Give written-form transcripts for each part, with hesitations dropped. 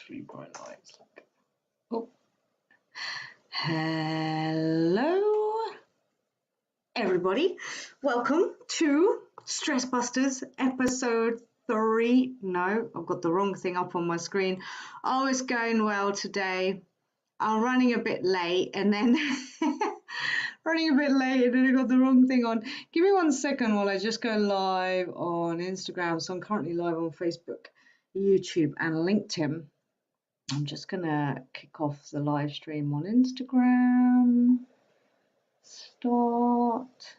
3 bright lights. Oh, hello, everybody. Welcome to Stress Busters episode 3. No, I've got the wrong thing up on my screen. Oh, it's going well today. I'm running a bit late and then I got the wrong thing on. Give me 1 second while I just go live on Instagram. So I'm currently live on Facebook, YouTube and LinkedIn. I'm just gonna kick off the live stream on Instagram. Start.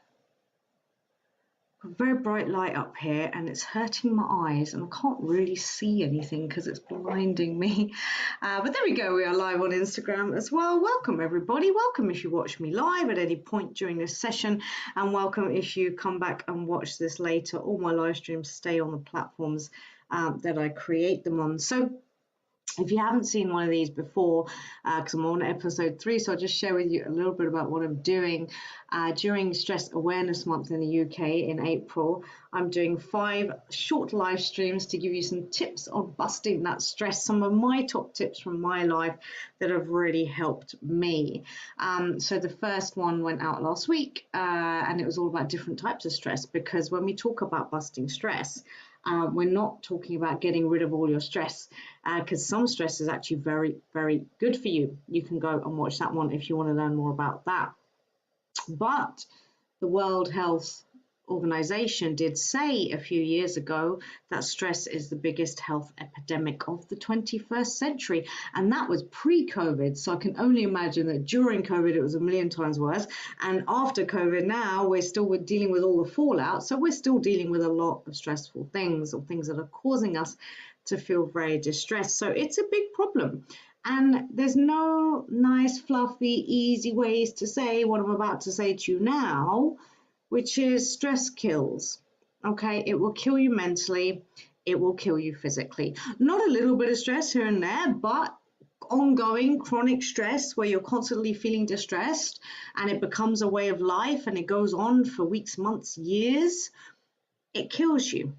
A very bright light up here and it's hurting my eyes and I can't really see anything because it's blinding me. But there we go, we are live on Instagram as well. Welcome everybody. Welcome if you watch me live at any point during this session, and welcome if you come back and watch this later. All my live streams stay on the platforms that I create them on. So if you haven't seen one of these before, because I'm on episode 3, so I'll just share with you a little bit about what I'm doing. During Stress Awareness Month in the UK in April, I'm doing 5 short live streams to give you some tips on busting that stress, some of my top tips from my life that have really helped me. So the first one went out last week, and it was all about different types of stress, because when we talk about busting stress, we're not talking about getting rid of all your stress, because some stress is actually very, very good for you. You can go and watch that one if you want to learn more about that. But the World Health Organization did say a few years ago that stress is the biggest health epidemic of the 21st century, and that was pre-COVID. So I can only imagine that during COVID it was a million times worse, and after COVID now we're dealing with all the fallout. So we're still dealing with a lot of stressful things, or things that are causing us to feel very distressed. So it's a big problem. And there's no nice, fluffy, easy ways to say what I'm about to say to you now, which is stress kills. Okay, it will kill you mentally, it will kill you physically. Not a little bit of stress here and there, but ongoing chronic stress where you're constantly feeling distressed and it becomes a way of life and it goes on for weeks, months, years, it kills you.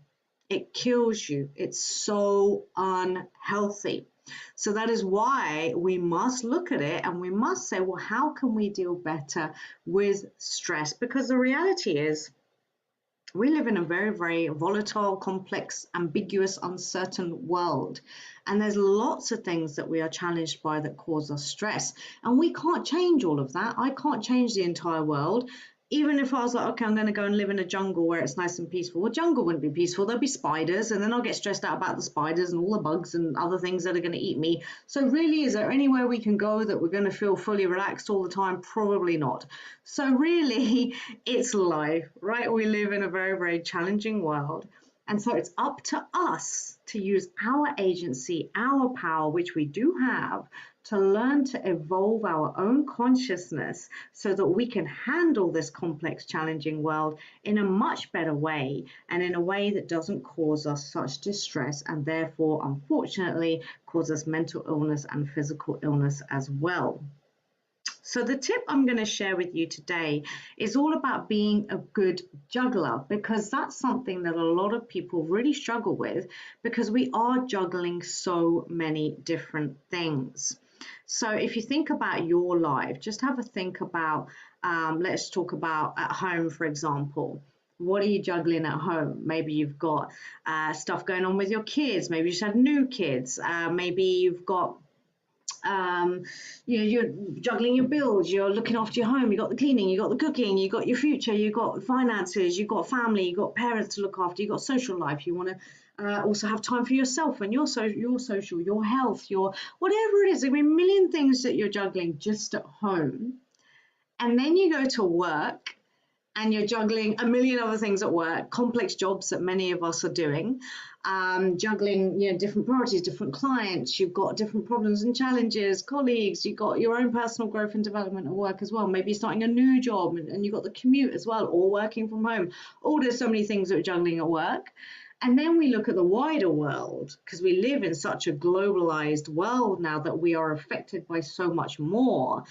It kills you. It's so unhealthy. So that is why we must look at it and we must say, well, how can we deal better with stress? Because the reality is we live in a very, very volatile, complex, ambiguous, uncertain world. And there's lots of things that we are challenged by that cause us stress. And we can't change all of that. I can't change the entire world. Even if I was like, okay, I'm going to go and live in a jungle where it's nice and peaceful. Well, jungle wouldn't be peaceful. There'll be spiders, and then I'll get stressed out about the spiders and all the bugs and other things that are going to eat me. So really, is there anywhere we can go that we're going to feel fully relaxed all the time? Probably not. So really, it's life, right? We live in a very, very challenging world. And so it's up to us to use our agency, our power, which we do have, to learn to evolve our own consciousness so that we can handle this complex, challenging world in a much better way, and in a way that doesn't cause us such distress and therefore, unfortunately, cause us mental illness and physical illness as well. So the tip I'm going to share with you today is all about being a good juggler, because that's something that a lot of people really struggle with, because we are juggling so many different things. So if you think about your life, just have a think about, let's talk about at home, for example. What are you juggling at home? Maybe you've got stuff going on with your kids. Maybe you just had new kids. Maybe you've got you're juggling your bills, you're looking after your home, you got the cleaning, you got the cooking, you got your future, you got finances, you got family, you got parents to look after, you got social life. You want to also have time for yourself and your social, your health, your whatever it is. There are a million things that you're juggling just at home, and then you go to work and you're juggling a million other things at work, complex jobs that many of us are doing, juggling different priorities, different clients. You've got different problems and challenges, colleagues. You've got your own personal growth and development at work as well. Maybe you're starting a new job and you've got the commute as well, or working from home. There's so many things that are juggling at work. And then we look at the wider world, because we live in such a globalized world now that we are affected by so much more.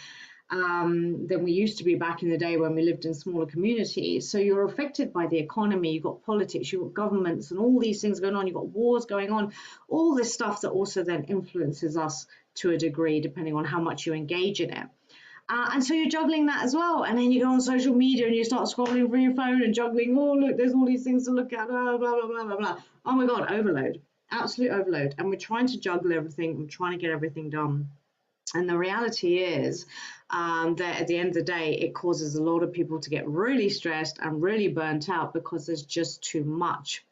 than we used to be back in the day when we lived in smaller communities. So you're affected by the economy, you've got politics, you've got governments and all these things going on, you've got wars going on, all this stuff that also then influences us to a degree, depending on how much you engage in it. And so you're juggling that as well. And then you go on social media and you start scrolling through your phone and juggling, oh, look, there's all these things to look at, blah, blah, blah, blah, blah, blah. Oh my God, overload, absolute overload. And we're trying to juggle everything and trying to get everything done. And the reality is that at the end of the day, it causes a lot of people to get really stressed and really burnt out because there's just too much.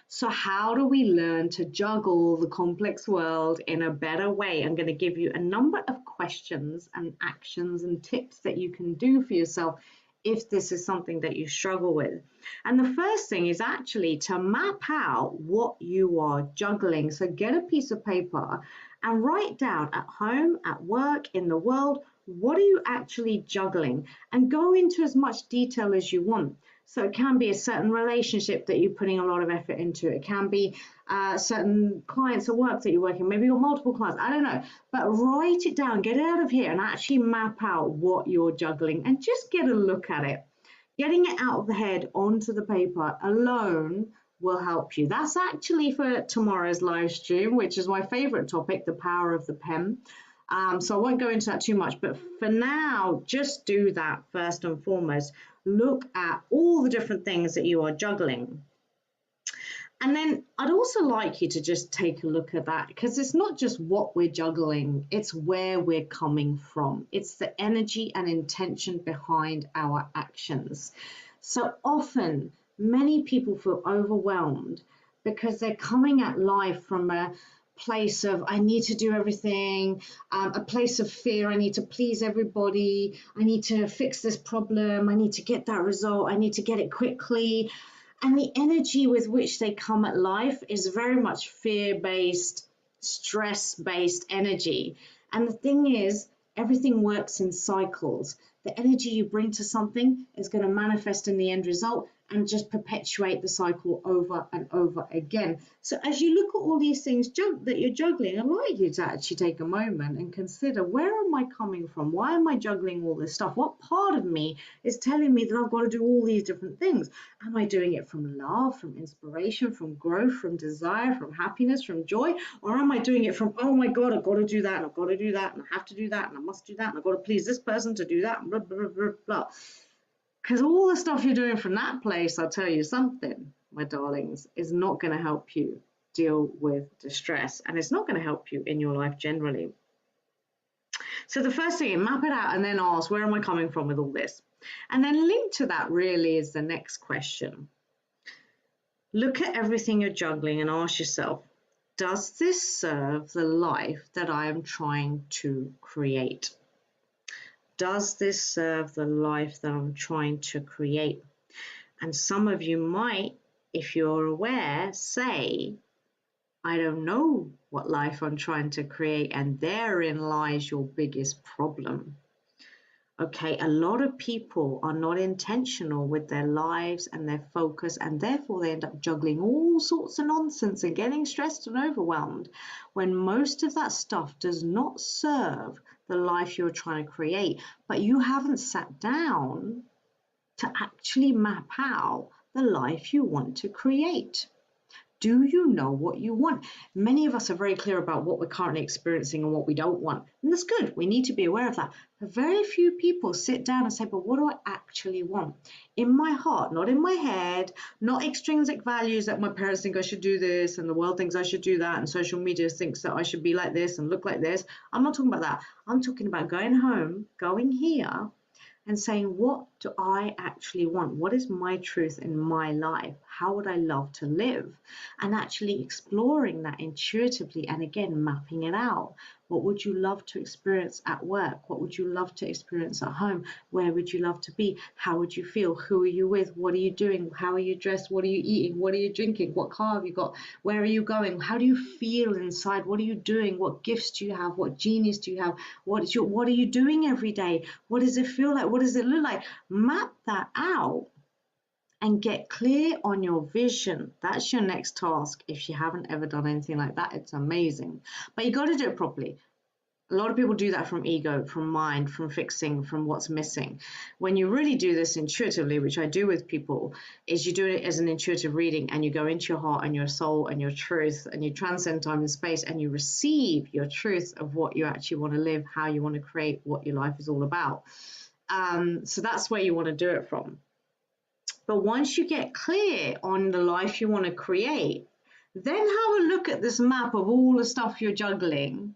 So how do we learn to juggle the complex world in a better way? I'm going to give you a number of questions and actions and tips that you can do for yourself if this is something that you struggle with. And the first thing is actually to map out what you are juggling. So get a piece of paper and write down at home, at work, in the world, what are you actually juggling? And go into as much detail as you want. So it can be a certain relationship that you're putting a lot of effort into. It can be certain clients at work that you're working. Maybe you've got multiple clients. I don't know. But write it down, get it out of here and actually map out what you're juggling and just get a look at it. Getting it out of the head onto the paper alone will help you. That's actually for tomorrow's live stream, which is my favorite topic, the power of the pen. So I won't go into that too much, but for now, just do that first and foremost. Look at all the different things that you are juggling. And then I'd also like you to just take a look at that because it's not just what we're juggling, it's where we're coming from. It's the energy and intention behind our actions. So often, many people feel overwhelmed because they're coming at life from a place of I need to do everything, a place of fear, I need to please everybody, I need to fix this problem, I need to get that result, I need to get it quickly. And the energy with which they come at life is very much fear-based, stress-based energy. And the thing is, everything works in cycles. The energy you bring to something is going to manifest in the end result and just perpetuate the cycle over and over again. So as you look at all these things that you're juggling, I'd like you to actually take a moment and consider, where am I coming from? Why am I juggling all this stuff? What part of me is telling me that I've got to do all these different things? Am I doing it from love, from inspiration, from growth, from desire, from happiness, from joy? Or am I doing it from, oh my God, I've got to do that, and I've got to do that, and I have to do that, and I must do that, and I've got to please this person to do that, and blah, blah, blah, blah, blah. Because all the stuff you're doing from that place, I'll tell you something, my darlings, is not going to help you deal with distress, and it's not going to help you in your life generally. So the first thing, map it out and then ask, where am I coming from with all this? And then linked to that really is the next question. Look at everything you're juggling and ask yourself, does this serve the life that I am trying to create? Does this serve the life that I'm trying to create? And some of you might, if you're aware, say, I don't know what life I'm trying to create, and therein lies your biggest problem. Okay, a lot of people are not intentional with their lives and their focus, and therefore they end up juggling all sorts of nonsense and getting stressed and overwhelmed when most of that stuff does not serve the life you're trying to create, but you haven't sat down to actually map out the life you want to create. Do you know what you want? Many of us are very clear about what we're currently experiencing and what we don't want. And that's good. We need to be aware of that. But very few people sit down and say, but what do I actually want? In my heart, not in my head, not extrinsic values that my parents think I should do this and the world thinks I should do that and social media thinks that I should be like this and look like this. I'm not talking about that. I'm talking about going home, going here, and saying, what do I actually want? What is my truth in my life? How would I love to live? And actually exploring that intuitively and again, mapping it out. What would you love to experience at work? What would you love to experience at home? Where would you love to be? How would you feel? Who are you with? What are you doing? How are you dressed? What are you eating? What are you drinking? What car have you got? Where are you going? How do you feel inside? What are you doing? What gifts do you have? What genius do you have? What are you doing every day? What does it feel like? What does it look like? Map that out and get clear on your vision. That's your next task. If you haven't ever done anything like that, it's amazing. But you got to do it properly. A lot of people do that from ego, from mind, from fixing, from what's missing. When you really do this intuitively, which I do with people, is you do it as an intuitive reading and you go into your heart and your soul and your truth and you transcend time and space and you receive your truth of what you actually want to live, how you want to create, what your life is all about. So that's where you want to do it from. But once you get clear on the life you want to create, then have a look at this map of all the stuff you're juggling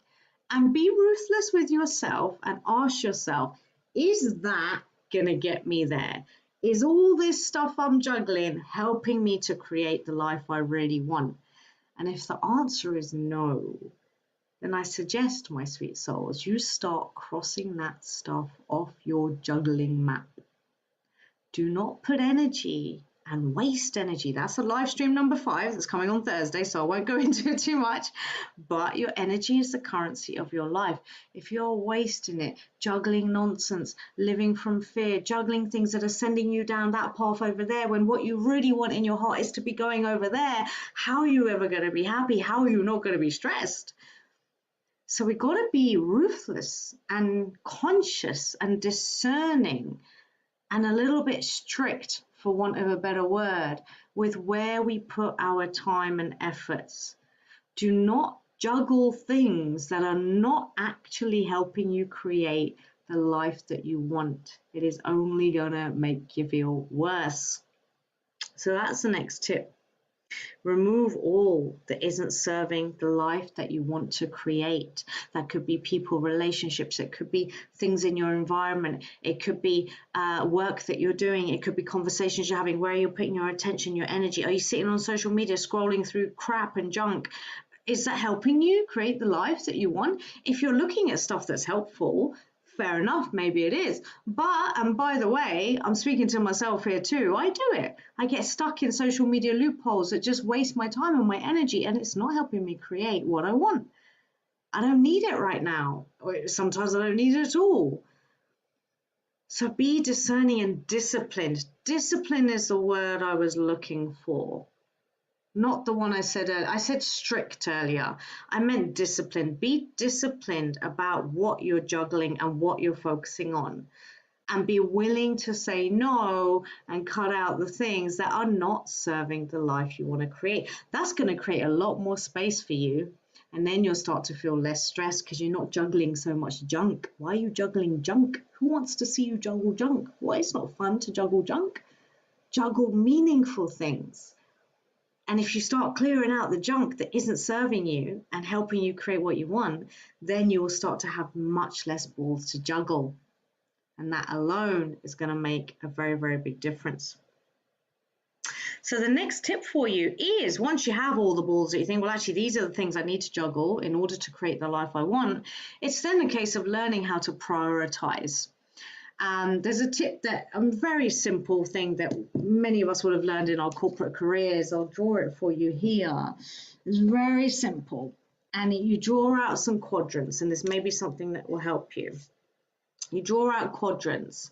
and be ruthless with yourself and ask yourself, is that going to get me there? Is all this stuff I'm juggling helping me to create the life I really want? And if the answer is no, then I suggest, my sweet souls, you start crossing that stuff off your juggling map. Do not put energy and waste energy. That's a live stream number 5 that's coming on Thursday, so I won't go into it too much. But your energy is the currency of your life. If you're wasting it, juggling nonsense, living from fear, juggling things that are sending you down that path over there, when what you really want in your heart is to be going over there, how are you ever going to be happy? How are you not going to be stressed? So we've got to be ruthless and conscious and discerning and a little bit strict, for want of a better word, with where we put our time and efforts. Do not juggle things that are not actually helping you create the life that you want. It is only going to make you feel worse. So that's the next tip. Remove all that isn't serving the life that you want to create. That could be people, relationships, it could be things in your environment, it could be work that you're doing, it could be conversations you're having, where you're putting your attention, your energy. Are you sitting on social media scrolling through crap and junk? Is that helping you create the life that you want? If you're looking at stuff that's helpful, fair enough, maybe it is. But, and by the way, I'm speaking to myself here too, I do it. I get stuck in social media loopholes that just waste my time and my energy, and it's not helping me create what I want. I don't need it right now. Sometimes I don't need it at all. So be discerning and disciplined. Discipline is the word I was looking for. Not the one I said earlier. I said strict earlier. I meant discipline. Be disciplined about what you're juggling and what you're focusing on. And be willing to say no and cut out the things that are not serving the life you want to create. That's going to create a lot more space for you. And then you'll start to feel less stressed because you're not juggling so much junk. Why are you juggling junk? Who wants to see you juggle junk? Well, it's not fun to juggle junk. Juggle meaningful things. And if you start clearing out the junk that isn't serving you and helping you create what you want, then you will start to have much less balls to juggle. And that alone is going to make a very, very big difference. So the next tip for you is, once you have all the balls that you think, well, actually, these are the things I need to juggle in order to create the life I want, it's then a case of learning how to prioritize. There's a tip that a very simple thing that many of us would have learned in our corporate careers. I'll draw it for you here. It's very simple. And you draw out some quadrants, and this may be something that will help you. You draw out quadrants,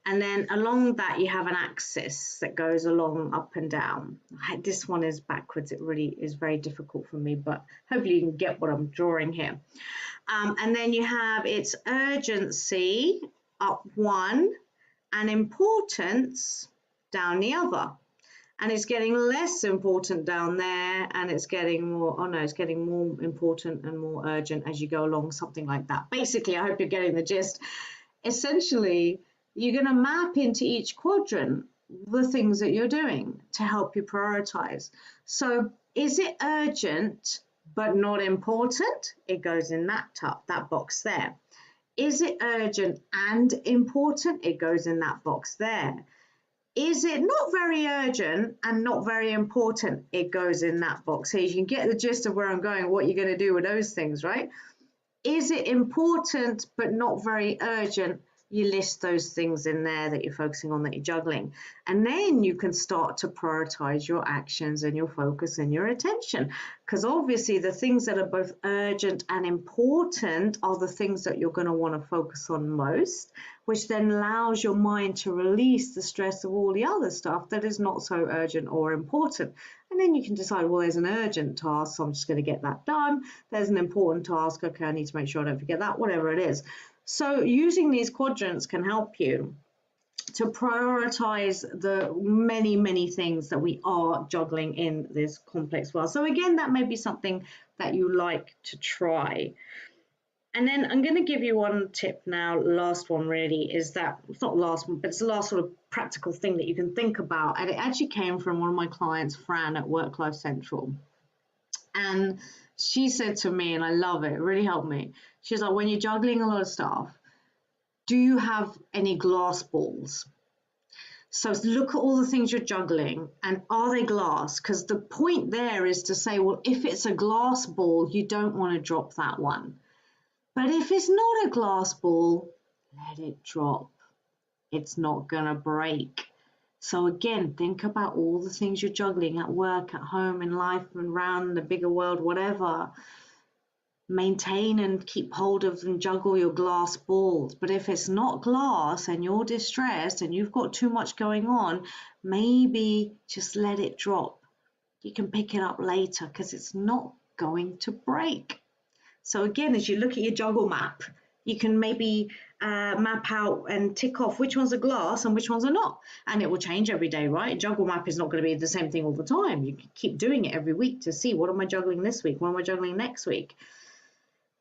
and then along that you have an axis that goes along up and down. This one is backwards. It really is very difficult for me, but hopefully you can get what I'm drawing here. And then you have its urgency up one and importance down the other, and it's getting less important down there, and it's getting more, it's getting more important and more urgent as you go along, something like that. Basically, I hope you're getting the gist. Essentially, you're going to map into each quadrant the things that you're doing to help you prioritize. So is it urgent but not important? It goes in that box there. Is it urgent and important? It goes in that box there. Is it not very urgent and not very important? It goes in that box here. You can get the gist of where I'm going, what you're going to do with those things, right? Is it important but not very urgent? You list those things in there that you're focusing on, that you're juggling. And then you can start to prioritize your actions and your focus and your attention. Because obviously the things that are both urgent and important are the things that you're going to want to focus on most, which then allows your mind to release the stress of all the other stuff that is not so urgent or important. And then you can decide, well, there's an urgent task, so I'm just going to get that done. There's an important task, okay, I need to make sure I don't forget that, whatever it is. So using these quadrants can help you to prioritize the many things that we are juggling in this complex world. So again, that may be something that you like to try. And then I'm going to give you one tip now, last one really, is that, it's not last one, but it's the last sort of practical thing that you can think about. And it actually came from one of my clients, Fran, at Work Life Central. And she said to me, and I love it, it really helped me. She's like, when you're juggling a lot of stuff, do you have any glass balls? So look at all the things you're juggling, and are they glass? Because the point there is to say, well, if it's a glass ball, you don't want to drop that one. But if it's not a glass ball, let it drop. It's not going to break. So again, think about all the things you're juggling at work, at home, in life, and around the bigger world, whatever. Maintain and keep hold of and juggle your glass balls. But if it's not glass and you're distressed and you've got too much going on, maybe just let it drop. You can pick it up later because it's not going to break. So again, as you look at your juggle map, you can maybe map out and tick off which ones are glass and which ones are not. And it will change every day, right? Juggle map is not going to be the same thing all the time. You can keep doing it every week to see, what am I juggling this week? What am I juggling next week?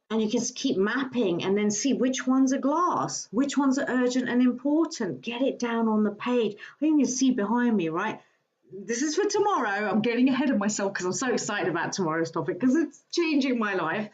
And you can keep mapping and then see which ones are glass, which ones are urgent and important. Get it down on the page. I think you see behind me, right? This is for tomorrow. I'm getting ahead of myself because I'm so excited about tomorrow's topic because it's changing my life.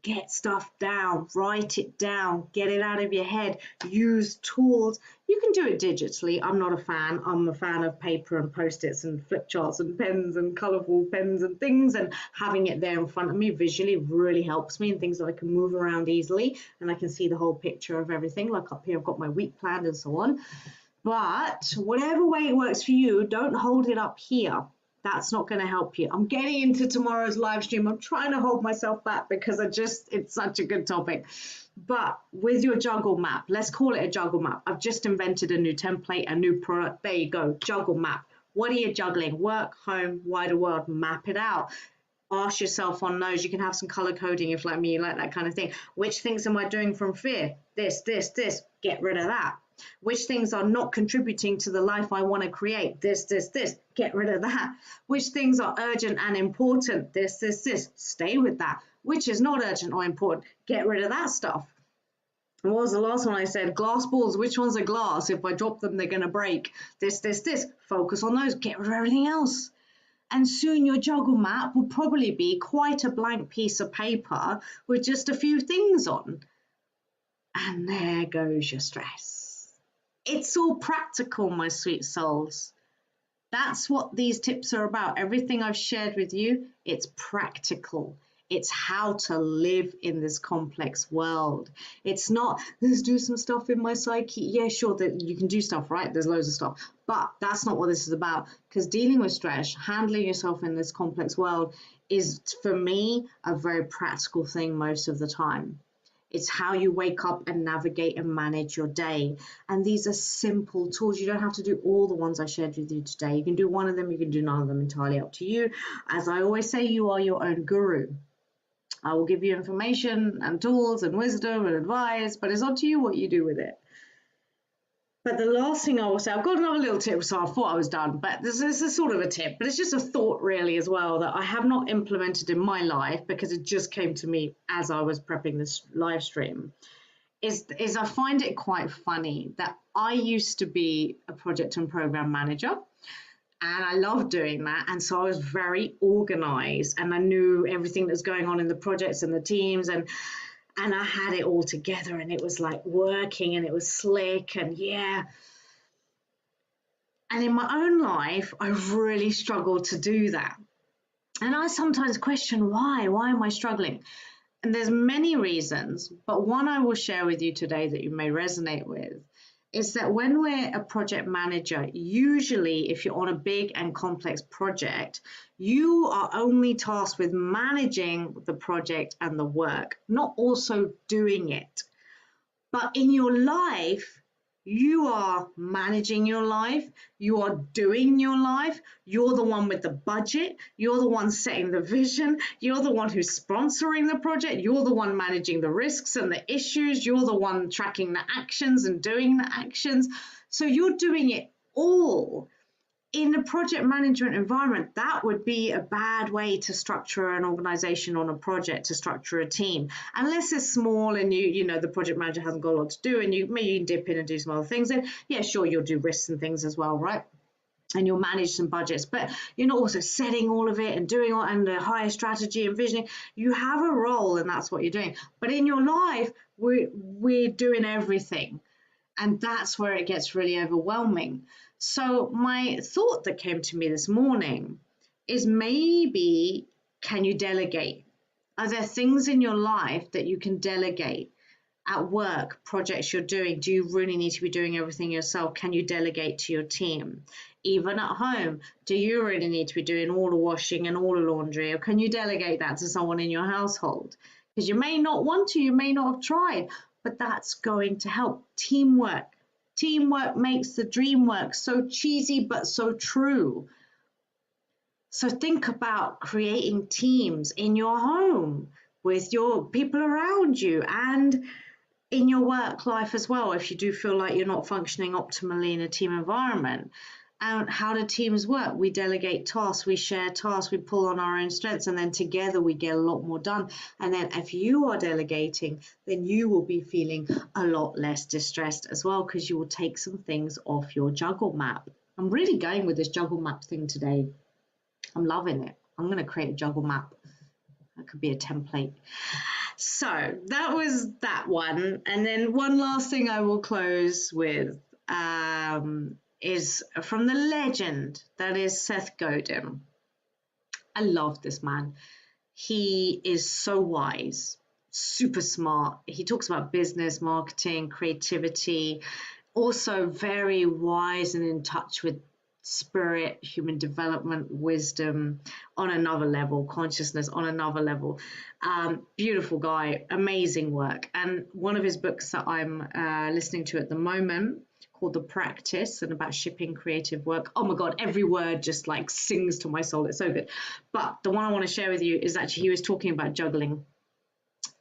Get stuff down, write it down, get it out of your head, use tools. You can do it digitally. I'm not a fan. I'm a fan of paper and post-its and flip charts and pens and colourful pens and things, and having it there in front of me visually really helps me, and things that I can move around easily and I can see the whole picture of everything. Like up here, I've got my week planned and so on. But whatever way it works for you, don't hold it up here. That's not going to help you. I'm getting into tomorrow's live stream. I'm trying to hold myself back because it's such a good topic. But with your juggle map, let's call it a juggle map. I've just invented a new template, a new product. There you go, juggle map. What are you juggling? Work, home, wider world, map it out. Ask yourself on those. You can have some color coding if, like me, you like that kind of thing. Which things am I doing from fear? This. Get rid of that. Which things are not contributing to the life I want to create? This. Get rid of that. Which things are urgent and important? This. Stay with that. Which is not urgent or important? Get rid of that stuff. And what was the last one I said? Glass balls. Which ones are glass? If I drop them, they're going to break. This. Focus on those. Get rid of everything else. And soon your juggle map will probably be quite a blank piece of paper with just a few things on. And there goes your stress. It's all practical, my sweet souls. That's what these tips are about. Everything I've shared with you, it's practical. It's how to live in this complex world. It's not, let's do some stuff in my psyche. Yeah, sure, that you can do stuff, right? There's loads of stuff. But that's not what this is about. Because dealing with stress, handling yourself in this complex world is, for me, a very practical thing most of the time. It's how you wake up and navigate and manage your day. And these are simple tools. You don't have to do all the ones I shared with you today. You can do one of them, you can do none of them, entirely up to you. As I always say, you are your own guru. I will give you information and tools and wisdom and advice, but it's up to you what you do with it. But the last thing I will say, I've got another little tip, so I thought I was done, but this is sort of a tip, but it's just a thought really as well that I have not implemented in my life because it just came to me as I was prepping this live stream, is I find it quite funny that I used to be a project and program manager. And I loved doing that. And so I was very organized and I knew everything that was going on in the projects and the teams, and I had it all together and it was like working and it was slick and yeah. And in my own life, I really struggled to do that. And I sometimes question why am I struggling? And there's many reasons, but one I will share with you today that you may resonate with is that when we're a project manager, usually if you're on a big and complex project, you are only tasked with managing the project and the work, not also doing it. But in your life, You are managing your life. You are doing your life. You're the one with the budget. You're the one setting the vision. You're the one who's sponsoring the project. You're the one managing the risks and the issues. You're the one tracking the actions and doing the actions. So you're doing it all. In a project management environment, that would be a bad way to structure an organization on a project, to structure a team. Unless it's small and you know the project manager hasn't got a lot to do, and you maybe dip in and do some other things, then yeah, sure, you'll do risks and things as well, right? And you'll manage some budgets, but you're not also setting all of it and doing all and the higher strategy and visioning. You have a role, and that's what you're doing. But in your life, we're doing everything. And that's where it gets really overwhelming. So my thought that came to me this morning is, maybe can you delegate? Are there things in your life that you can delegate? At work, projects you're doing, do you really need to be doing everything yourself? Can you delegate to your team? Even at home, do you really need to be doing all the washing and all the laundry, or can you delegate that to someone in your household? Because you may not want to, you may not have tried, but that's going to help. Teamwork. Teamwork makes the dream work. So cheesy, but so true. So think about creating teams in your home with your people around you and in your work life as well, if you do feel like you're not functioning optimally in a team environment. And how do teams work? We delegate tasks, we share tasks, we pull on our own strengths, and then together we get a lot more done. And then if you are delegating, then you will be feeling a lot less distressed as well, because you will take some things off your juggle map. I'm really going with this juggle map thing today. I'm loving it. I'm going to create a juggle map. That could be a template. So that was that one. And then one last thing I will close with is from the legend that is Seth Godin. I love this man. He is so wise, super smart. He talks about business, marketing, creativity, also very wise and in touch with spirit, human development, wisdom on another level, consciousness on another level. Beautiful guy, amazing work. And one of his books that I'm listening to at the moment, called The Practice, and about shipping creative work. Oh my God, every word just like sings to my soul. It's so good. But the one I want to share with you is actually, he was talking about juggling.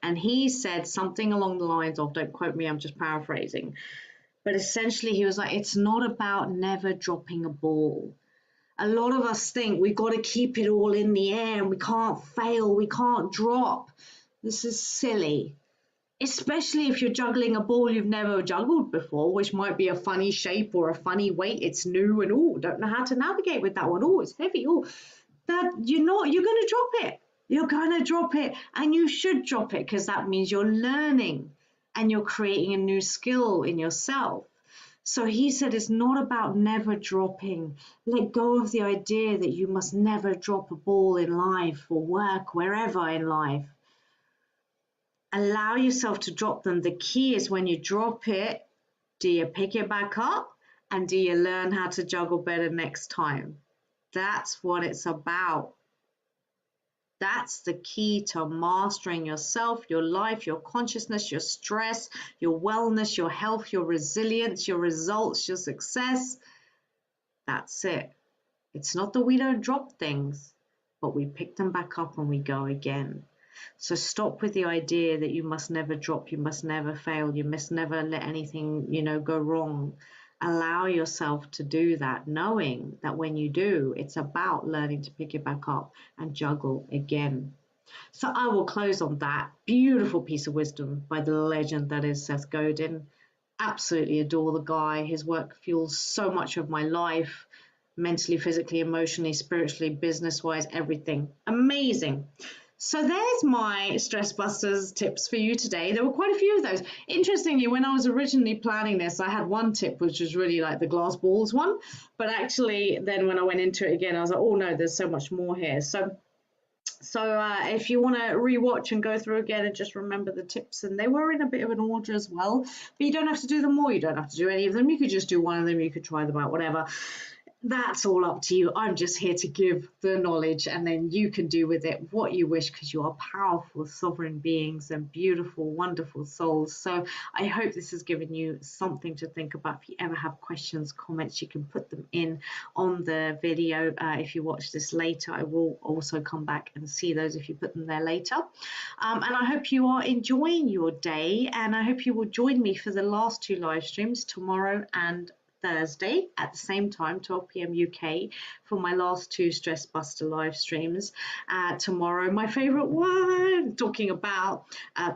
And he said something along the lines of, don't quote me, I'm just paraphrasing, but essentially he was like, it's not about never dropping a ball. A lot of us think we've got to keep it all in the air and we can't fail, we can't drop. This is silly. Especially if you're juggling a ball you've never juggled before, which might be a funny shape or a funny weight. It's new and don't know how to navigate with that one. It's heavy. That you're going to drop it. You're going to drop it, and you should drop it, because that means you're learning and you're creating a new skill in yourself. So he said it's not about never dropping. Let go of the idea that you must never drop a ball in life or work, wherever in life. Allow yourself to drop them. The key is, when you drop it, do you pick it back up, and do you learn how to juggle better next time? That's what it's about. That's the key to mastering yourself, your life, your consciousness, your stress, your wellness, your health, your resilience, your results, your success. That's it. It's not that we don't drop things, but we pick them back up and we go again. So stop with the idea that you must never drop, you must never fail, you must never let anything, go wrong. Allow yourself to do that, knowing that when you do, it's about learning to pick it back up and juggle again. So I will close on that beautiful piece of wisdom by the legend that is Seth Godin. Absolutely adore the guy. His work fuels so much of my life, mentally, physically, emotionally, spiritually, business-wise, everything. Amazing. So there's my Stress Busters tips for you today. There were quite a few of those. Interestingly, when I was originally planning this, I had one tip, which was really like the glass balls one. But actually, then when I went into it again, I was like, oh no, there's so much more here. So if you want to rewatch and go through again and just remember the tips, and they were in a bit of an order as well, but you don't have to do them all. You don't have to do any of them. You could just do one of them. You could try them out, whatever. That's all up to you. I'm just here to give the knowledge, and then you can do with it what you wish, because you are powerful, sovereign beings and beautiful, wonderful souls. So I hope this has given you something to think about. If you ever have questions, comments, you can put them in on the video. If you watch this later, I will also come back and see those if you put them there later. And I hope you are enjoying your day, and I hope you will join me for the last two live streams tomorrow and Thursday at the same time, 12 p.m. UK, for my last two Stress Buster live streams. Tomorrow, my favorite one, talking about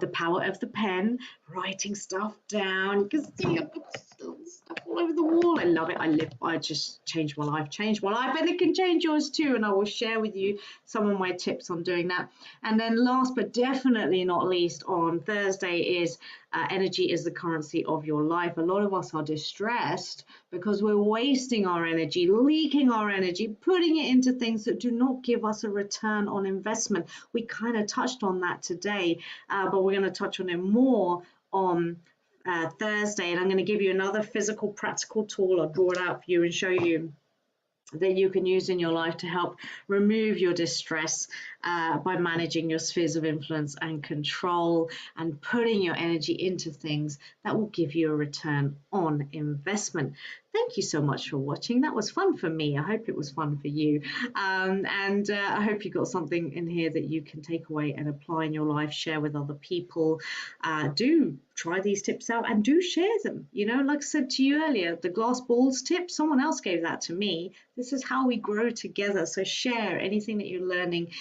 the power of the pen, writing stuff down. You can see I've got stuff all over the wall. I love it. I just changed my life, and it can change yours too. And I will share with you some of my tips on doing that. And then last but definitely not least, on Thursday is energy is the currency of your life. A lot of us are distressed because we're wasting our energy, leaking our energy, putting it into things that do not give us a return on investment. We kind of touched on that today, but we're going to touch on it more on Thursday. And I'm going to give you another physical, practical tool. I'll draw it out for you and show you that you can use in your life to help remove your distress by managing your spheres of influence and control, and putting your energy into things that will give you a return on investment. Thank you so much for watching. That was fun for me. I hope it was fun for you. And I hope you got something in here that you can take away and apply in your life, share with other people. Do try these tips out and do share them. You know, like I said to you earlier, the glass balls tip, someone else gave that to me. This is how we grow together. So share anything that you're learning,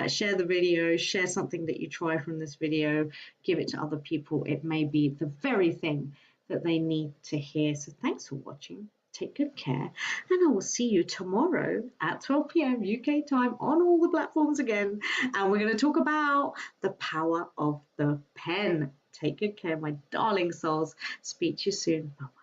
share the video, share something that you try from this video, give it to other people. It may be the very thing that they need to hear. So thanks for watching. Take good care, and I will see you tomorrow at 12 p.m. UK time on all the platforms again. And we're going to talk about the power of the pen. Take good care, my darling souls. Speak to you soon. Bye.